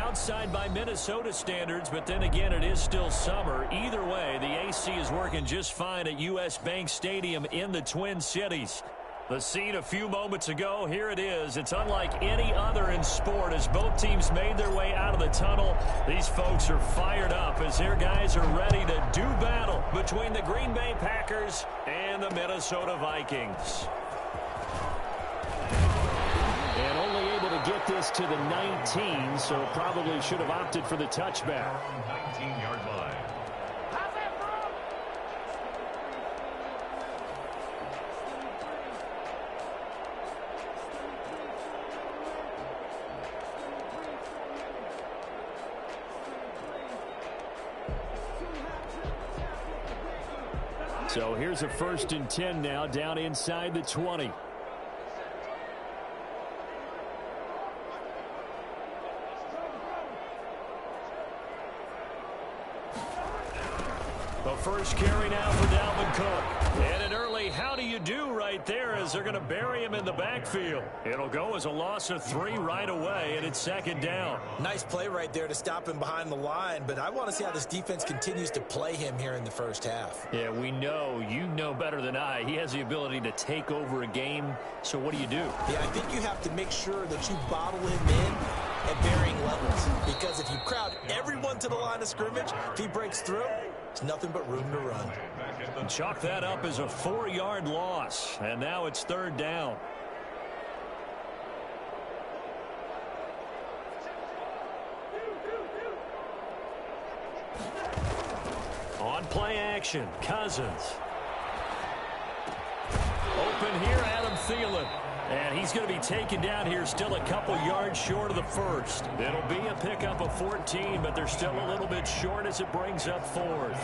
outside by Minnesota standards, but then again, it is still summer. Either way, the AC is working just fine at U.S. Bank Stadium in the Twin Cities. The scene a few moments ago, here it is. It's unlike any other in sport as both teams made their way out of the tunnel. These folks are fired up as their guys are ready to do battle between the Green Bay Packers and the Minnesota Vikings. And only able to get this to the 19, so probably should have opted for the touchback. 19-yard line. So here's a 1st and 10 now, down inside the 20. The first carry now for Dalvin Cook. And an early how do you do right there as they're going to bury him in the backfield. It'll go as a loss of 3 right away, and it's 2nd down. Nice play right there to stop him behind the line, but I want to see how this defense continues to play him here in the first half. Yeah, we know, you know better than I, he has the ability to take over a game. So what do you do? Yeah, I think you have to make sure that you bottle him in at varying levels, because if you crowd everyone to the line of scrimmage, if he breaks through, it's nothing but room to run. Chalk that up as a 4-yard loss, and now it's 3rd down. On play action, Cousins. Open here, Adam Thielen. And he's going to be taken down here still a couple yards short of the first. It'll be a pickup of 14, but they're still a little bit short as it brings up 4th.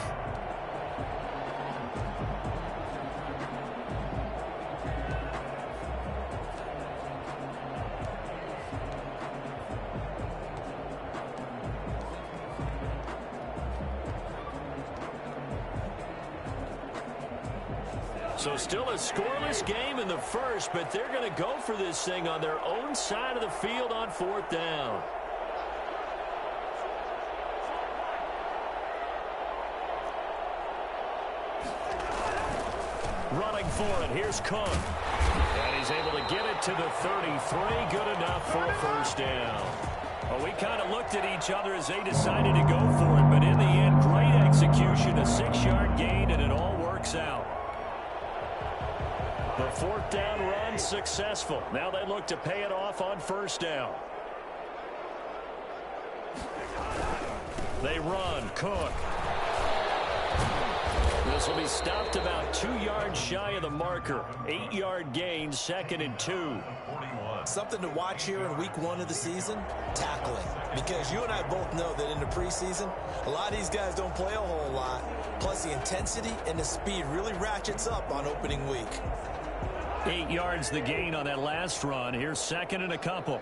So still a scoreless game in the first, but they're going to go for this thing on their own side of the field on 4th down. Running for it, here's Cook. And he's able to get it to the 33, good enough for a 1st down. Well, we kind of looked at each other as they decided to go for it, but in the end, great execution, a 6-yard gain, and it all works out. The 4th down run successful. Now they look to pay it off on 1st down. They run. Cook. This will be stopped about 2 yards shy of the marker. 8-yard gain, 2nd and 2. Something to watch here in week 1 of the season, tackling. Because you and I both know that in the preseason, a lot of these guys don't play a whole lot. Plus the intensity and the speed really ratchets up on opening week. 8 yards the gain on that last run. Here's 2nd and a couple.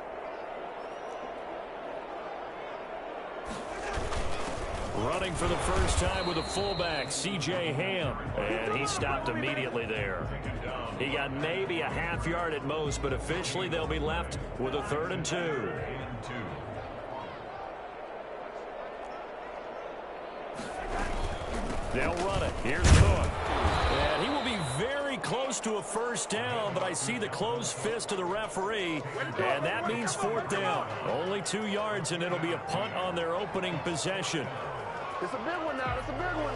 Running for the first time with a fullback, C.J. Ham. And he stopped immediately there. He got maybe a half yard at most, but officially they'll be left with a 3rd and 2. They'll run it. Here's Cook. And he will be very close to a 1st down, but I see the closed fist of the referee, and that means 4th down. Only 2 yards, and it'll be a punt on their opening possession. It's a big one now. It's a big one.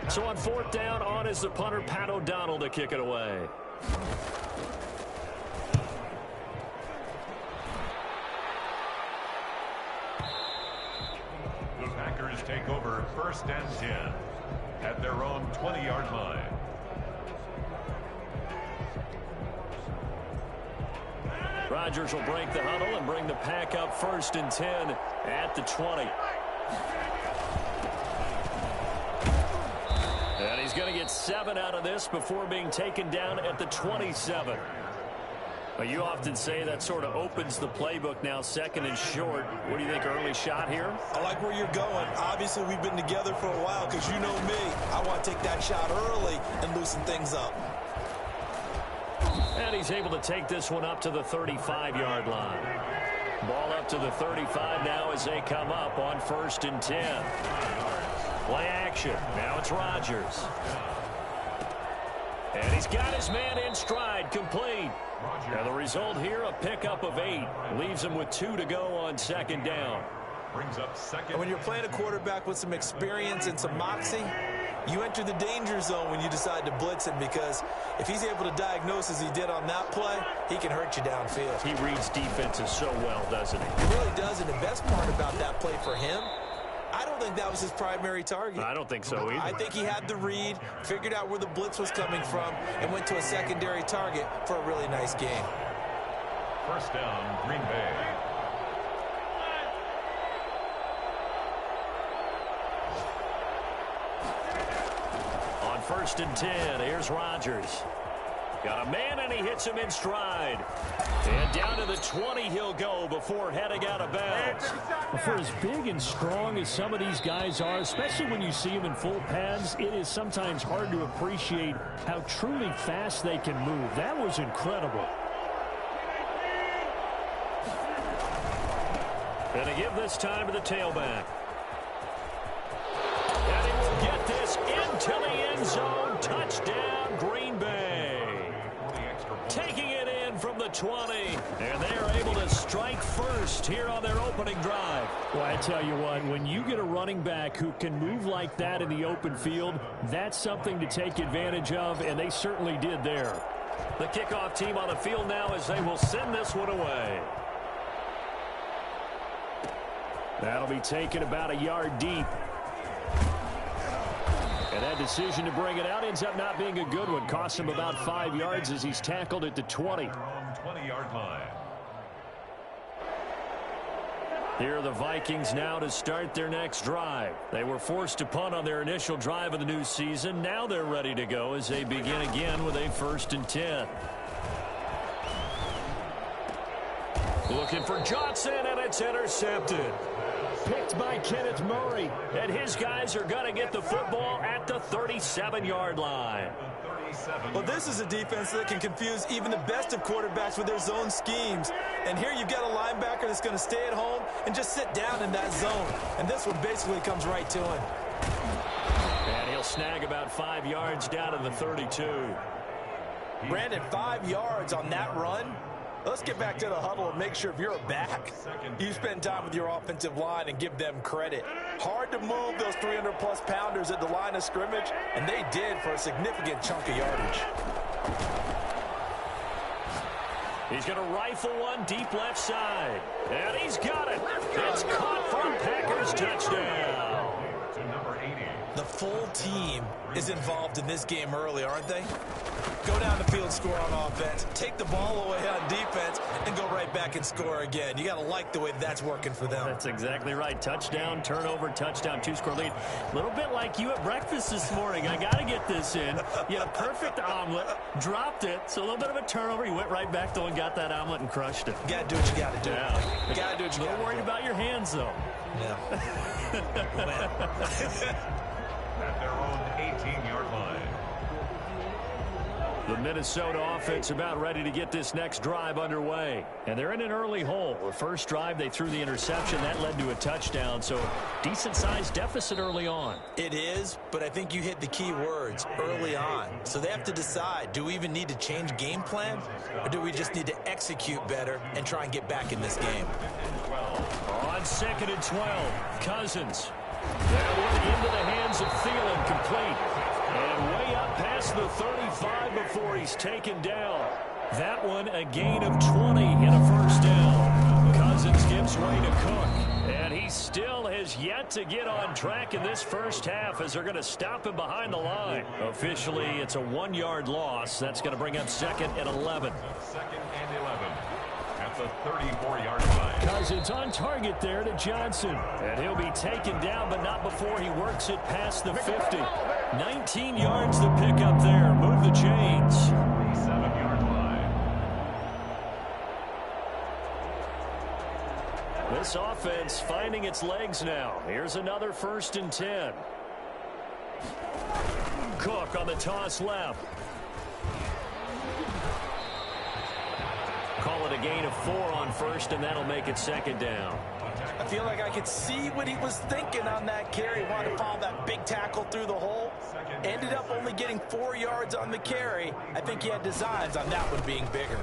So on 4th down, on is the punter, Pat O'Donnell, to kick it away. The Packers take over 1st and 10 at their own 20-yard line. Rodgers will break the huddle and bring the pack up 1st and 10 at the 20. And he's going to get 7 out of this before being taken down at the 27. You often say that sort of opens the playbook now, 2nd and short. What do you think, early shot here? I like where you're going. Obviously, we've been together for a while because you know me. I want to take that shot early and loosen things up. he's able to take this one up to the 35-yard line. Ball up to the 35 now as they come up on 1st and 10. Play action. Now it's Rodgers. And he's got his man in stride, complete. And the result here, a pickup of 8. Leaves him with 2 to go on 2nd down. Brings up 2nd. And when you're playing a quarterback with some experience and some moxie, you enter the danger zone when you decide to blitz him, because if he's able to diagnose as he did on that play, he can hurt you downfield. He reads defenses so well, doesn't he? He really does, and the best part about that play for him, I don't think that was his primary target. I don't think so either. I think he had the read, figured out where the blitz was coming from, and went to a secondary target for a really nice game. 1st down, Green Bay. On 1st and 10, here's Rodgers. Got a man, and he hits him in stride. And down to the 20 he'll go before heading out of bounds. For as big and strong as some of these guys are, especially when you see them in full pads, it is sometimes hard to appreciate how truly fast they can move. That was incredible. Gonna give this time to the tailback. And he will get this into the end zone. Touchdown, Green Bay. Taking it in from the 20. And they are able to strike first here on their opening drive. Well, I tell you what, when you get a running back who can move like that in the open field, that's something to take advantage of, and they certainly did there. The kickoff team on the field now as they will send this one away. That'll be taken about a yard deep. And that decision to bring it out ends up not being a good one. Cost him about 5 yards as he's tackled at the 20. 20-yard line. Here are the Vikings now to start their next drive. They were forced to punt on their initial drive of the new season. Now they're ready to go as they begin again with a 1st and 10. Looking for Johnson, and it's intercepted. Picked by Kenneth Murray. And his guys are going to get the football at the 37-yard line. Well, this is a defense that can confuse even the best of quarterbacks with their zone schemes. And here you've got a linebacker that's going to stay at home and just sit down in that zone. And this one basically comes right to him. And he'll snag about 5 yards down to the 32. Brandon, 5 yards on that run. Let's get back to the huddle and make sure if you're back, you spend time with your offensive line and give them credit. Hard to move those 300-plus pounders at the line of scrimmage, and they did for a significant chunk of yardage. He's going to rifle one deep left side. And he's got it. It's caught for a Packers touchdown. To number 80. The full team is involved in this game early, aren't they? Go down the field, score on offense, take the ball away on defense, and go right back and score again. You got to like the way that's working for them. That's exactly right. Touchdown, turnover, touchdown, 2-score lead. A little bit like you at breakfast this morning. I got to get this in. You had a perfect omelet, dropped it, so a little bit of a turnover. You went right back, though, and got that omelet and crushed it. You got to do what you got to do. Yeah. You got to do what you got to do. A little worried about your hands, though. Yeah. At their own 18-yard line. The Minnesota offense about ready to get this next drive underway. And they're in an early hole. The first drive, they threw the interception. That led to a touchdown, so decent-sized deficit early on. It is, but I think you hit the key words, early on. So they have to decide, do we even need to change game plan, or do we just need to execute better and try and get back in this game? On 2nd and 12, Cousins. That one into the hands of Thielen, complete. And way up past the 35 before he's taken down. That one a gain of 20 and a first down. Cousins gives way to Cook. And he still has yet to get on track in this first half as they're going to stop him behind the line. Officially, it's a 1-yard loss. That's going to bring up 2nd and 11. 2nd and 11. At the 34-yard line. Cousins on target there to Johnson. And he'll be taken down, but not before he works it past the 50. 19 yards to pick up there. Move the chains. 7-yard line. This offense finding its legs now. Here's another 1st and 10. Cook on the toss left. gain of 4 on first, and that'll make it second down. I feel like I could see what he was thinking on that carry. Wanted to follow that big tackle through the hole. Ended up only getting 4 yards on the carry. I think he had designs on that one being bigger.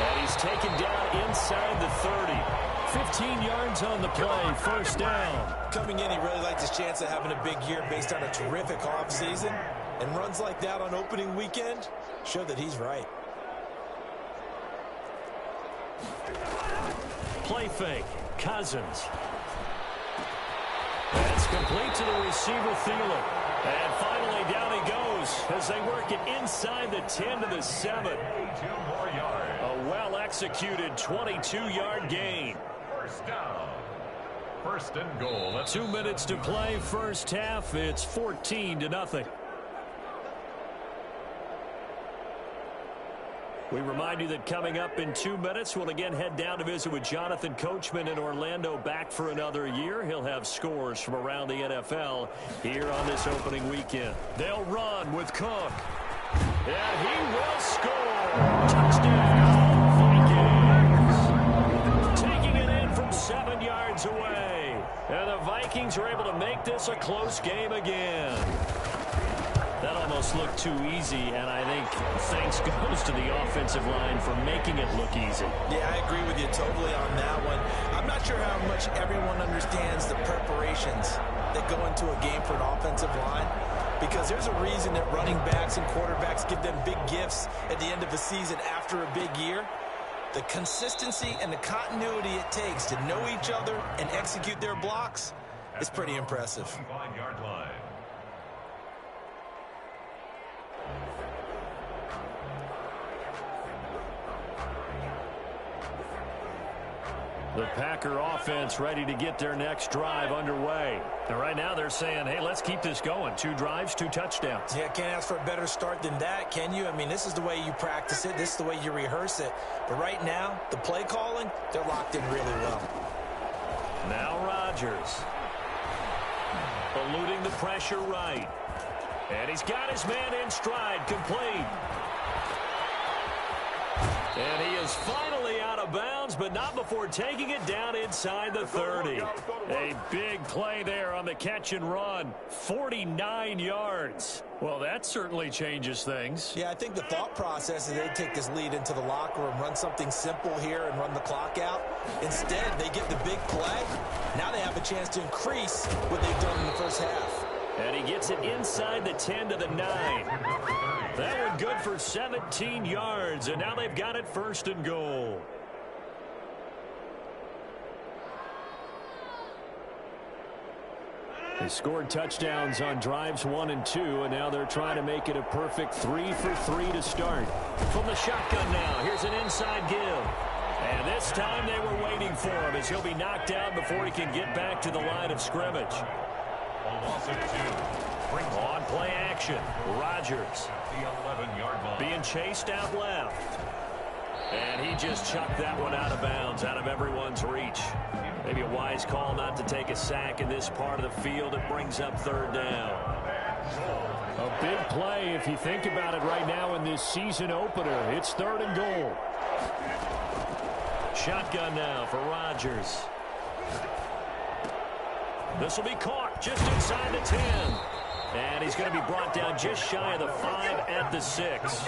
And he's taken down inside the 30. 15 yards on the play, first down. Coming in, he really liked his chance of having a big year based on a terrific offseason. And runs like that on opening weekend show that he's right. Play fake, Cousins. That's complete to the receiver, Thielen. And finally, down he goes as they work it inside the 10 to the 7. 2 more yards. A well-executed 22-yard gain. First down. First and goal. 2 minutes to play, first half. It's 14-0. We remind you that coming up in 2 minutes, we'll again head down to visit with Jonathan Coachman in Orlando, back for another year. He'll have scores from around the NFL here on this opening weekend. They'll run with Cook. And he will score. Touchdown, Vikings. Taking it in from 7 yards away. And the Vikings are able to make this a close game again. That almost looked too easy, and I think thanks goes to the offensive line for making it look easy. Yeah, I agree with you totally on that one. I'm not sure how much everyone understands the preparations that go into a game for an offensive line, because there's a reason that running backs and quarterbacks give them big gifts at the end of a season after a big year. The consistency and the continuity it takes to know each other and execute their blocks is pretty impressive. 5-yard line. The Packer offense ready to get their next drive underway. And right now they're saying, hey, let's keep this going. 2 drives, 2 touchdowns. Yeah, can't ask for a better start than that, can you? I mean, this is the way you practice it. This is the way you rehearse it. But right now, the play calling, they're locked in really well. Now Rodgers. Eluding the pressure right. And he's got his man in stride, complete. And he is finally out of bounds, but not before taking it down inside the 30. A big play there on the catch and run. 49 yards. Well, that certainly changes things. Yeah, I think the thought process is they take this lead into the locker room, run something simple here and run the clock out. Instead, they get the big play. Now they have a chance to increase what they've done in the first half. And he gets it inside the 10 to the 9. That one good for 17 yards, and now they've got it first and goal. They scored touchdowns on drives 1 and 2, and now they're trying to make it a perfect 3 for 3 to start. From the shotgun now, here's an inside give. And this time they were waiting for him as he'll be knocked down before he can get back to the line of scrimmage. Loss of 2. On play action, Rodgers. The 11-yard line. Being chased out left. And he just chucked that one out of bounds, out of everyone's reach. Maybe a wise call not to take a sack in this part of the field. It brings up third down. A big play if you think about it right now in this season opener. It's third and goal. Shotgun now for Rodgers. This will be caught just inside the 10. And he's going to be brought down just shy of the 5 at the 6.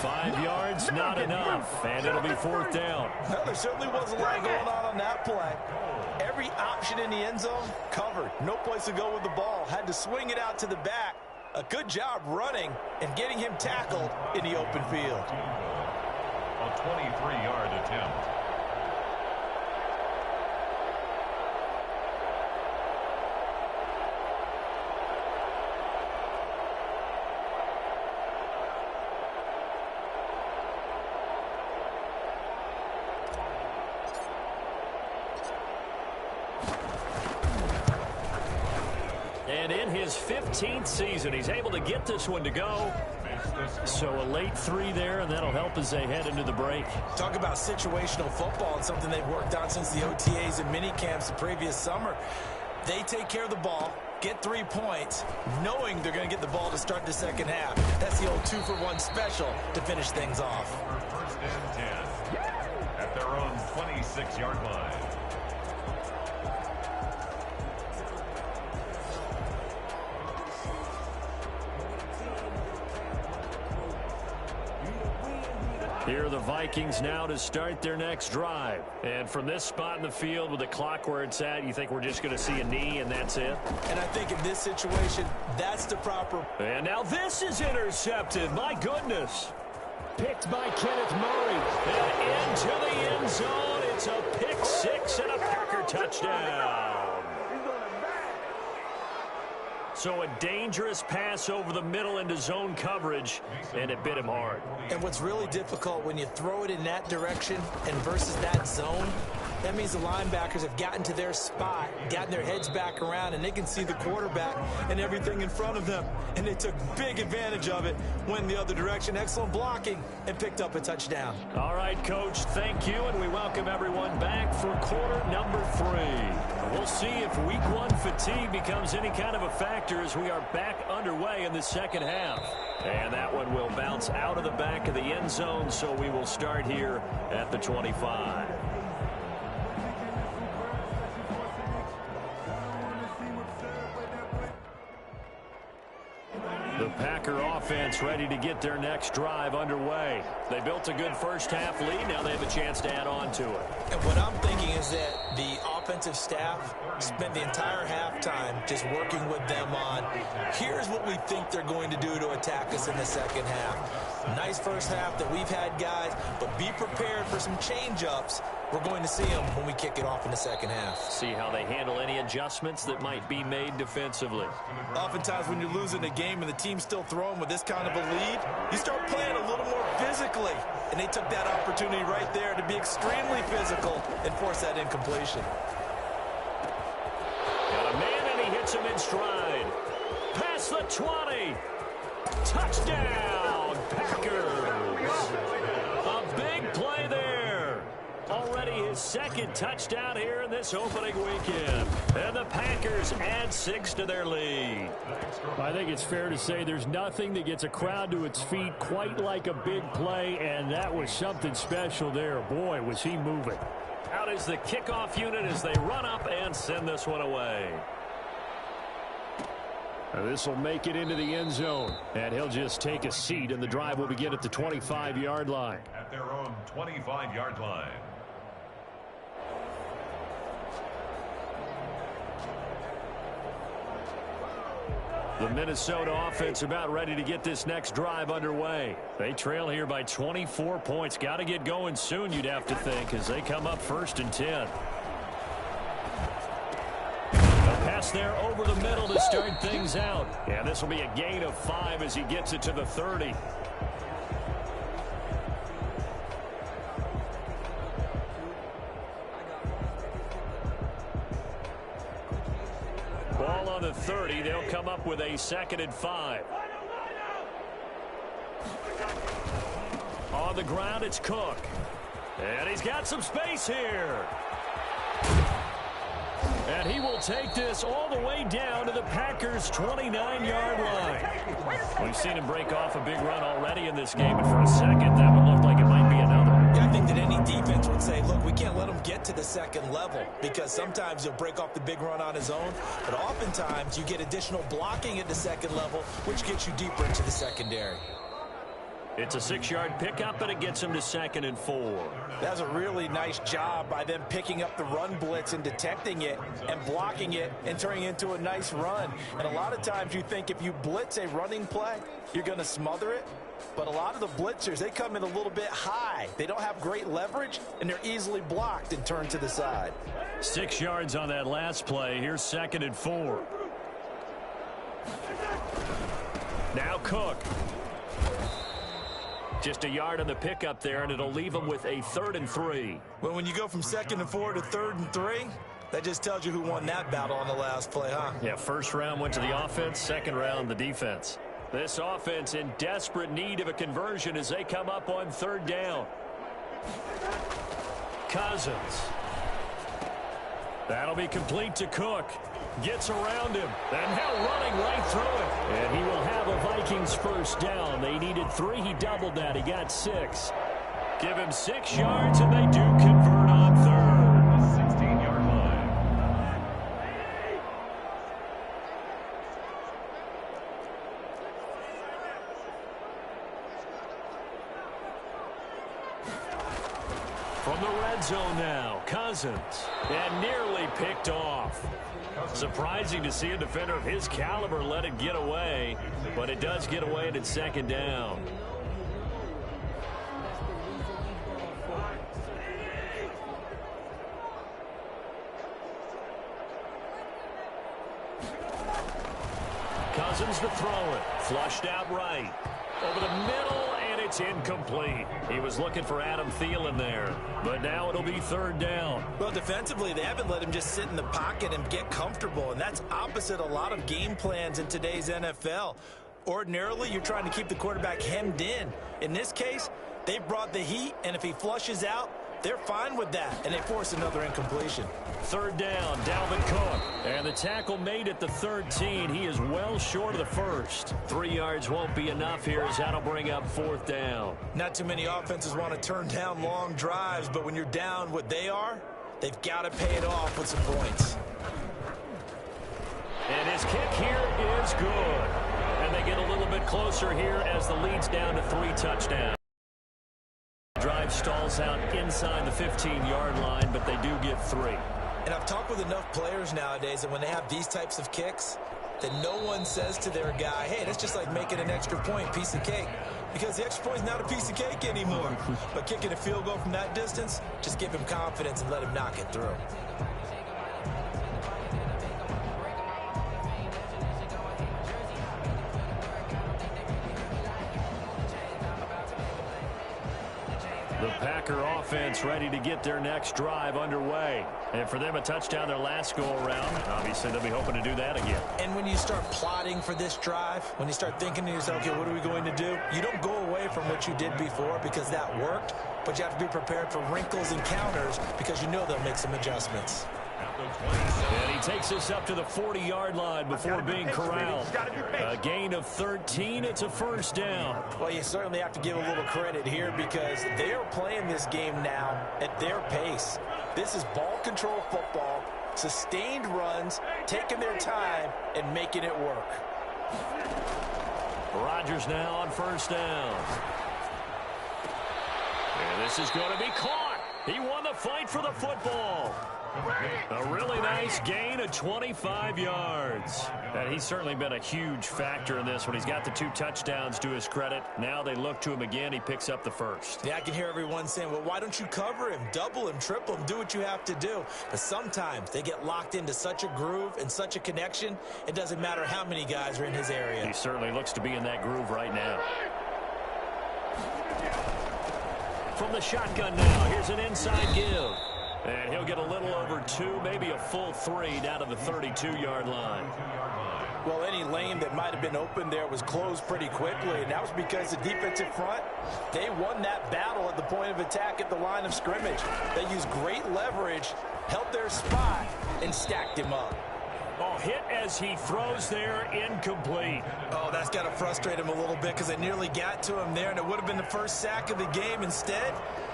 5 yards, not enough. And it'll be fourth down. Well, there certainly was a lot going on that play. Every option in the end zone covered. No place to go with the ball. Had to swing it out to the back. A good job running and getting him tackled in the open field. A 23-yard attempt. And in his 15th season, he's able to get this one to go. So a late 3 there, and that'll help as they head into the break. Talk about situational football and something they've worked on since the OTAs and mini camps the previous summer. They take care of the ball. get 3 points, knowing they're going to get the ball to start the second half. That's the old 2-for-1 special to finish things off. First and 10 at their own 26-yard line. Here are the Vikings now to start their next drive. And from this spot in the field with the clock where it's at, you think we're just going to see a knee and that's it? And I think in this situation, that's the proper. And now this is intercepted. My goodness. Picked by Kenneth Murray. And into the end zone. It's a pick six and a Packer touchdown. So a dangerous pass over the middle into zone coverage, and it bit him hard. And what's really difficult when you throw it in that direction and versus that zone, that means the linebackers have gotten to their spot, gotten their heads back around, and they can see the quarterback and everything in front of them. And they took big advantage of it, went the other direction. Excellent blocking, and picked up a touchdown. All right, Coach, thank you, and we welcome everyone back for quarter number 3. We'll see if week 1 fatigue becomes any kind of a factor as we are back underway in the second half. And that one will bounce out of the back of the end zone, so we will start here at the 25. The Packer offense ready to get their next drive underway. They built a good first half lead. Now they have a chance to add on to it. And what I'm thinking is that the offensive staff spent the entire halftime just working with them on, here's what we think they're going to do to attack us in the second half. Nice first half that we've had, guys, but be prepared for some change-ups. We're going to see them when we kick it off in the second half. See how they handle any adjustments that might be made defensively. Oftentimes when you're losing a game and the team's still throwing with this kind of a lead, you start playing a little more physically. And they took that opportunity right there to be extremely physical and force that incompletion. Got a man and he hits him in stride. Past the 20. Touchdown, Packers. A big play there. Already his second touchdown here in this opening weekend. And the Packers add 6 to their lead. I think it's fair to say there's nothing that gets a crowd to its feet quite like a big play, and that was something special there. Boy, was he moving. Out is the kickoff unit as they run up and send this one away. This will make it into the end zone, and he'll just take a seat, and the drive will begin at the 25-yard line. At their own 25-yard line. The Minnesota offense about ready to get this next drive underway. They trail here by 24 points. Got to get going soon, you'd have to think, as they come up 1st and 10. A pass there over the middle to start things out. And this will be a gain of 5 as he gets it to the 30. Ball on the 30. They'll come up with a 2nd and 5. On the ground, it's Cook. And he's got some space here. And he will take this all the way down to the Packers' 29-yard line. We've seen him break off a big run already in this game, and for a second, that would look like it might be another. Yeah, I think that any defense would say, look, we can't let him get to the second level because sometimes he'll break off the big run on his own, but oftentimes you get additional blocking at the second level, which gets you deeper into the secondary. It's a 6-yard pickup, but it gets him to 2nd and 4. That's a really nice job by them picking up the run blitz and detecting it and blocking it and turning it into a nice run. And a lot of times you think if you blitz a running play, you're going to smother it. But a lot of the blitzers, they come in a little bit high. They don't have great leverage, and they're easily blocked and turned to the side. 6 yards on that last play. Here's 2nd and 4. Now Cook. Just a yard on the pickup there, and it'll leave them with a 3rd and 3. Well, when you go from 2nd and 4 to 3rd and 3, that just tells you who won that battle on the last play, huh? Yeah, first round went to the offense, second round the defense. This offense in desperate need of a conversion as they come up on 3rd down. Cousins. That'll be complete to Cook. Gets around him, and now running right through it. And he will have a Vikings first down. They needed 3. He doubled that. He got 6. Give him 6 yards, and they do convert on third. The 16-yard line. From the red zone now, Cousins. And nearly picked off. Surprising to see a defender of his caliber let it get away, but it does get away and it's second down. Cousins to throw it. Flushed out right. Over the middle, and it's incomplete. He was looking for Adam Thielen there, but now it'll be third down. Well, defensively, they haven't let him just sit in the pocket and get comfortable, and that's opposite a lot of game plans in today's NFL. Ordinarily, you're trying to keep the quarterback hemmed in. In this case, they brought the heat, and if he flushes out, they're fine with that, and they force another incompletion. Third down, Dalvin Cook. And the tackle made at the 13. He is well short of the first. 3 yards won't be enough here as that'll bring up fourth down. Not too many offenses want to turn down long drives, but when you're down what they are, they've got to pay it off with some points. And his kick here is good. And they get a little bit closer here as the lead's down to 3 touchdowns. Drive stalls out inside the 15-yard line, but they do get 3. And I've talked with enough players nowadays that when they have these types of kicks, that no one says to their guy, hey, that's just like making an extra point, piece of cake. Because the extra point is not a piece of cake anymore. But kicking a field goal from that distance, just give him confidence and let him knock it through. The Packer offense ready to get their next drive underway. And for them, a touchdown their last go-around. Obviously, they'll be hoping to do that again. And when you start plotting for this drive, when you start thinking to yourself, okay, what are we going to do? You don't go away from what you did before because that worked, but you have to be prepared for wrinkles and counters because you know they'll make some adjustments. And he takes us up to the 40-yard line before being corralled. A gain of 13. It's a first down. Well, you certainly have to give a little credit here because they are playing this game now at their pace. This is ball control football, sustained runs, taking their time, and making it work. Rodgers now on first down. And this is going to be caught. He won the fight for the football. A really nice gain of 25 yards. And he's certainly been a huge factor in this when he's got the 2 touchdowns to his credit. Now they look to him again. He picks up the first. Yeah, I can hear everyone saying, well, why don't you cover him, double him, triple him, do what you have to do. But sometimes they get locked into such a groove and such a connection, it doesn't matter how many guys are in his area. He certainly looks to be in that groove right now. From the shotgun now, here's an inside give. And he'll get a little over 2, maybe a full 3 down to the 32-yard line. Well, any lane that might have been open there was closed pretty quickly, and that was because the defensive front, they won that battle at the point of attack at the line of scrimmage. They used great leverage, held their spot, and stacked him up. Oh, hit as he throws there, incomplete. Oh, that's got to frustrate him a little bit because they nearly got to him there, and it would have been the first sack of the game. Instead,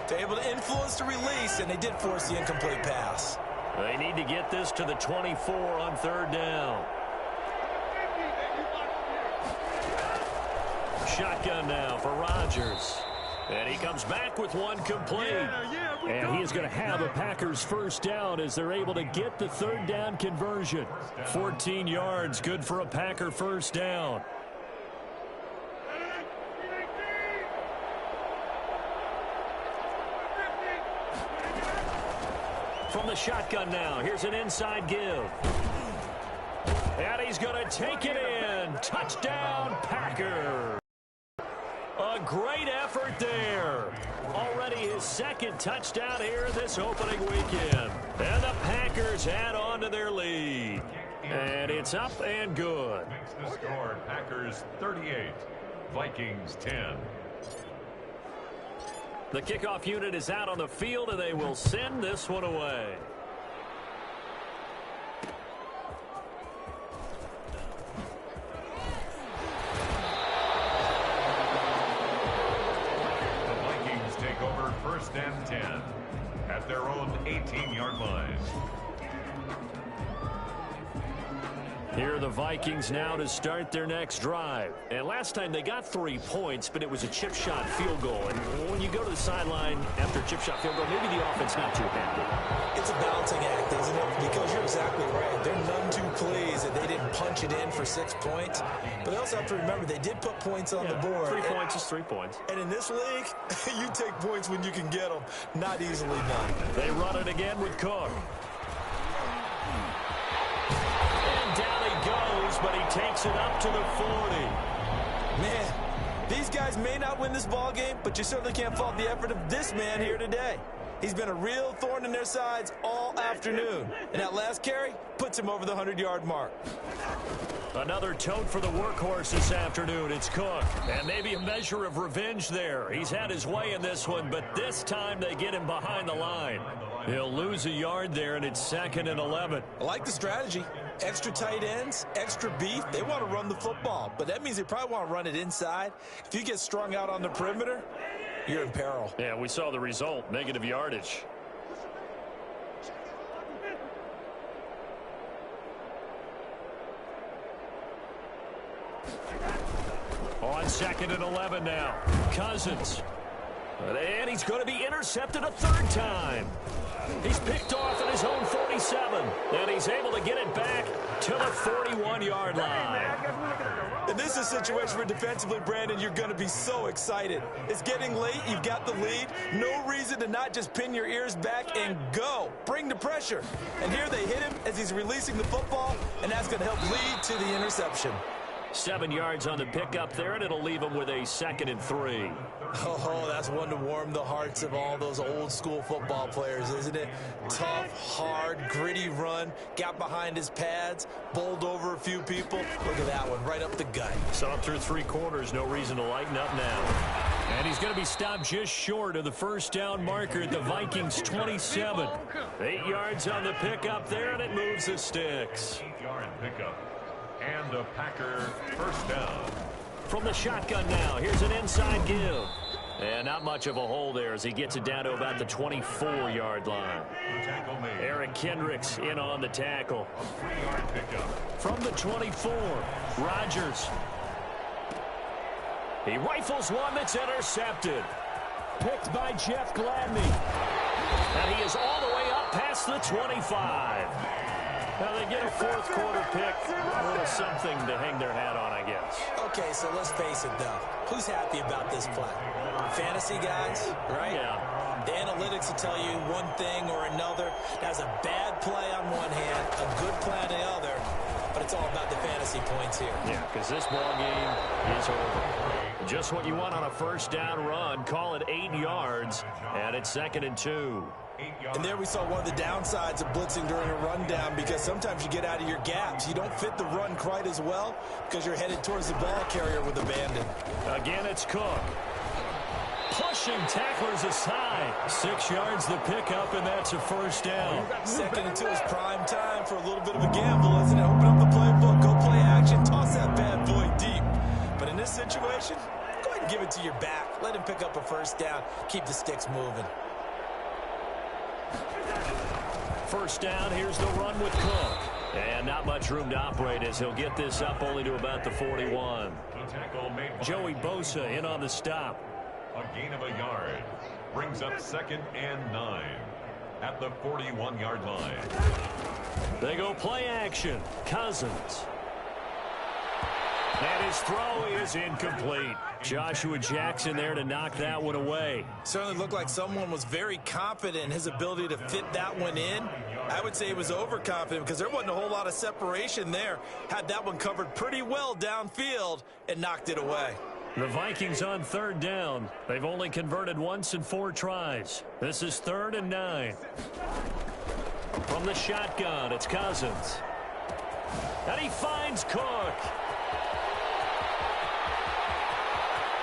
they're able to influence the release, and they did force the incomplete pass. They need to get this to the 24 on third down. Shotgun now for Rodgers. And he comes back with one complete. And he is going to have a Packers first down as they're able to get the third down conversion. 14 yards, good for a Packer first down. From the shotgun now, here's an inside give. And he's going to take it in. Touchdown, Packers. A great effort there. Already his second touchdown here this opening weekend. And the Packers add on to their lead. And it's up and good. Makes the score Packers 38, Vikings 10. The kickoff unit is out on the field, and they will send this one away. and 10 at their own 18-yard line. Here are the Vikings now to start their next drive. And last time they got 3 points, but it was a chip shot field goal. And when you go to the sideline after a chip shot field goal, maybe the offense not too happy. It's a balancing act, isn't it? Because you're exactly right. They're none too pleased that they didn't punch it in for 6 points. But they also have to remember they did put points on the board. 3 points is 3 points. And in this league, you take points when you can get them. Not easily done. They run it again with Cook. Down he goes, but he takes it up to the 40. Man, these guys may not win this ball game, but you certainly can't fault the effort of this man here today. He's been a real thorn in their sides all afternoon. And that last carry puts him over the 100-yard mark. Another tote for the workhorse this afternoon. It's Cook. And maybe a measure of revenge there. He's had his way in this one, but this time they get him behind the line. He'll lose a yard there, and it's 2nd and 11. I like the strategy. Extra tight ends, extra beef. They want to run the football, but that means they probably want to run it inside. If you get strung out on the perimeter, you're in peril. Yeah, we saw the result, negative yardage. On 2nd and 11 now. Cousins. And he's going to be intercepted a 3rd time. He's picked off at his own 47. And he's able to get it back to the 41-yard line. And this is a situation where defensively, Brandon, you're going to be so excited. It's getting late. You've got the lead. No reason to not just pin your ears back and go. Bring the pressure. And here they hit him as he's releasing the football, and that's going to help lead to the interception. 7 yards on the pickup there, and it'll leave him with a 2nd and 3. Oh, that's one to warm the hearts of all those old-school football players, isn't it? Tough, hard, gritty run, got behind his pads, bowled over a few people. Look at that one, right up the gut. Saw through 3 quarters, no reason to lighten up now. And he's going to be stopped just short of the first down marker at the Vikings 27. 8 yards on the pickup there, and it moves the sticks. 8-yard pickup. And a Packer first down. From the shotgun now, here's an inside give. And not much of a hole there as he gets it down to about the 24-yard line. Tackle made. Eric Kendricks in on the tackle. A 3-yard pickup. From the 24, Rodgers. He rifles one that's intercepted. Picked by Jeff Gladney. And he is all the way up past the 25. Now they get a 4th quarter pick. A little something to hang their hat on, I guess. Okay, so let's face it, though. Who's happy about this play? Fantasy guys, right? Yeah. The analytics will tell you one thing or another. That's a bad play on one hand, a good play on the other, but it's all about the fantasy points here. Yeah, because this ball game is over. Just what you want on a first down run. Call it 8 yards, and it's 2nd and 2. And there we saw one of the downsides of blitzing during a rundown, because sometimes you get out of your gaps. You don't fit the run quite as well because you're headed towards the ball carrier with abandon. Again, it's Cook. Pushing tacklers aside. 6 yards the pickup, and that's a first down. 2nd and 2 is prime time for a little bit of a gamble, isn't it? Open up the playbook, go play action, toss that bad boy deep. But in this situation, go ahead and give it to your back. Let him pick up a first down. Keep the sticks moving. First down, here's the run with Cook. And not much room to operate as he'll get this up only to about the 41. Joey Bosa in on the stop. A gain of a yard. Brings up 2nd and 9 at the 41-yard line. They go play action. Cousins. And his throw is incomplete. Joshua Jackson there to knock that one away. Certainly looked like someone was very confident in his ability to fit that one in. I would say he was overconfident because there wasn't a whole lot of separation there. Had that one covered pretty well downfield and knocked it away. The Vikings on 3rd down. They've only converted once in 4 tries. This is 3rd and 9. From the shotgun, it's Cousins. And he finds Cook.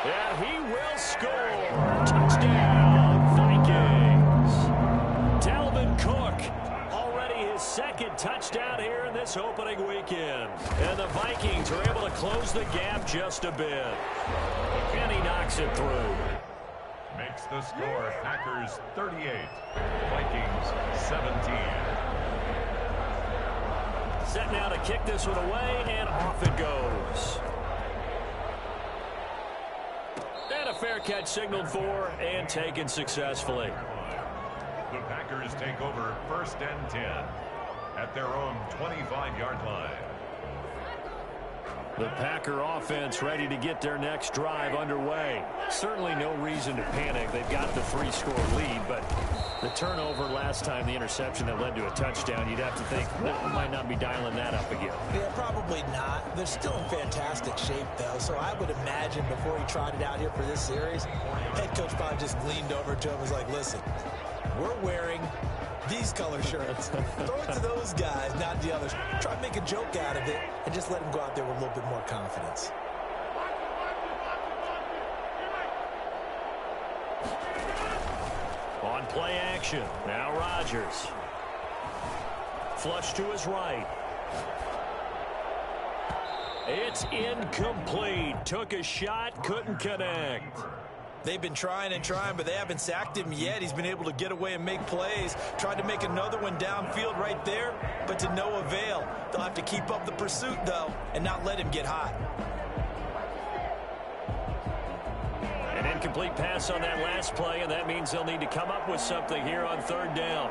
And he will score. Touchdown, Vikings. Dalvin Cook, already his 2nd touchdown here in this opening weekend. And the Vikings are able to close the gap just a bit. And he knocks it through. Makes the score Packers 38, Vikings 17. Set now to kick this one away, and off it goes. And a fair catch signaled for and taken successfully. The Packers take over 1st and 10 at their own 25-yard line. The Packer offense ready to get their next drive underway. Certainly no reason to panic. They've got the 3-score lead, but the turnover last time, the interception that led to a touchdown, you'd have to think they might not be dialing that up again. Yeah, probably not. They're still in fantastic shape, though, so I would imagine before he trotted out here for this series, head coach probably just leaned over to him and was like, listen, we're wearing these color shirts. Throw it to those guys, not the others. Try to make a joke out of it and just let them go out there with a little bit more confidence. On play action, now Rodgers. Flush to his right. It's incomplete. Took a shot, couldn't connect. They've been trying and trying, but they haven't sacked him yet. He's been able to get away and make plays. Tried to make another one downfield right there, but to no avail. They'll have to keep up the pursuit, though, and not let him get hot. An incomplete pass on that last play, and that means they'll need to come up with something here on 3rd down.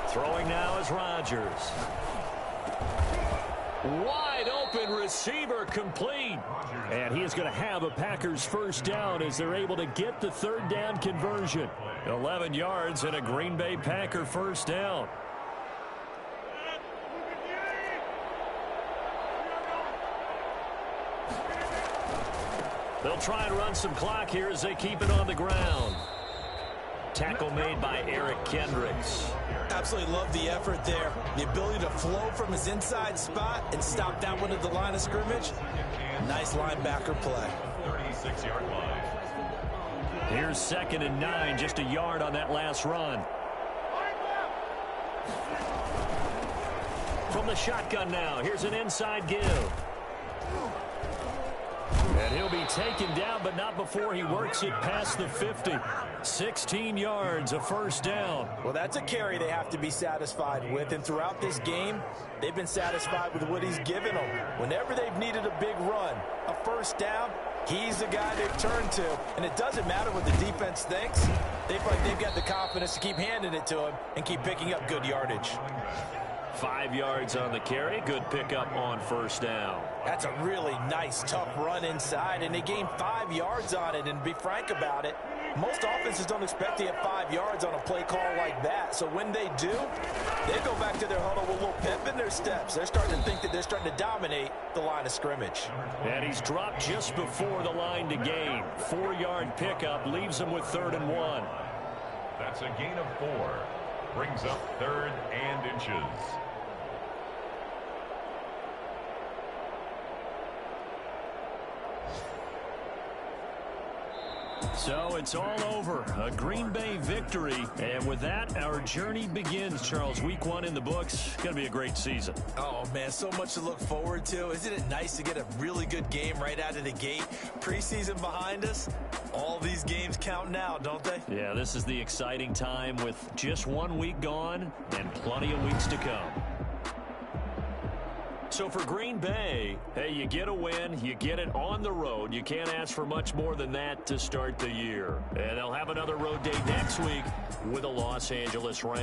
Throwing now is Rodgers. Wide open receiver complete. And he is going to have a Packers 1st down as they're able to get the 3rd down conversion. 11 yards and a Green Bay Packer 1st down. They'll try and run some clock here as they keep it on the ground. Tackle made by Eric Kendricks. Absolutely love the effort there. The ability to flow from his inside spot and stop that one at the line of scrimmage. Nice linebacker play. 36-yard line. Here's 2nd and 9, just a yard on that last run. From the shotgun now, here's an inside give. And he'll be taken down, but not before he works it past the 50. 16 yards, a 1st down. Well, that's a carry they have to be satisfied with. And throughout this game, they've been satisfied with what he's given them. Whenever they've needed a big run, a 1st down, he's the guy they've turned to. And it doesn't matter what the defense thinks. They feel like they've got the confidence to keep handing it to him and keep picking up good yardage. 5 yards on the carry. Good pickup on 1st down. That's a really nice, tough run inside, and they gained 5 yards on it. And to be frank about it, most offenses don't expect to get 5 yards on a play call like that. So when they do, they go back to their huddle with a little pep in their steps. They're starting to think that they're starting to dominate the line of scrimmage. And he's dropped just before the line to gain. 4-yard pickup leaves him with 3rd and 1. That's a gain of 4. Brings up 3rd and inches. So it's all over. A Green Bay victory. And with that, our journey begins, Charles. Week 1 in the books. Going to be a great season. Oh, man, so much to look forward to. Isn't it nice to get a really good game right out of the gate? Preseason behind us. All these games count now, don't they? Yeah, this is the exciting time with just 1 week gone and plenty of weeks to come. So for Green Bay, hey, you get a win, you get it on the road. You can't ask for much more than that to start the year. And they'll have another road day next week with the Los Angeles Rams.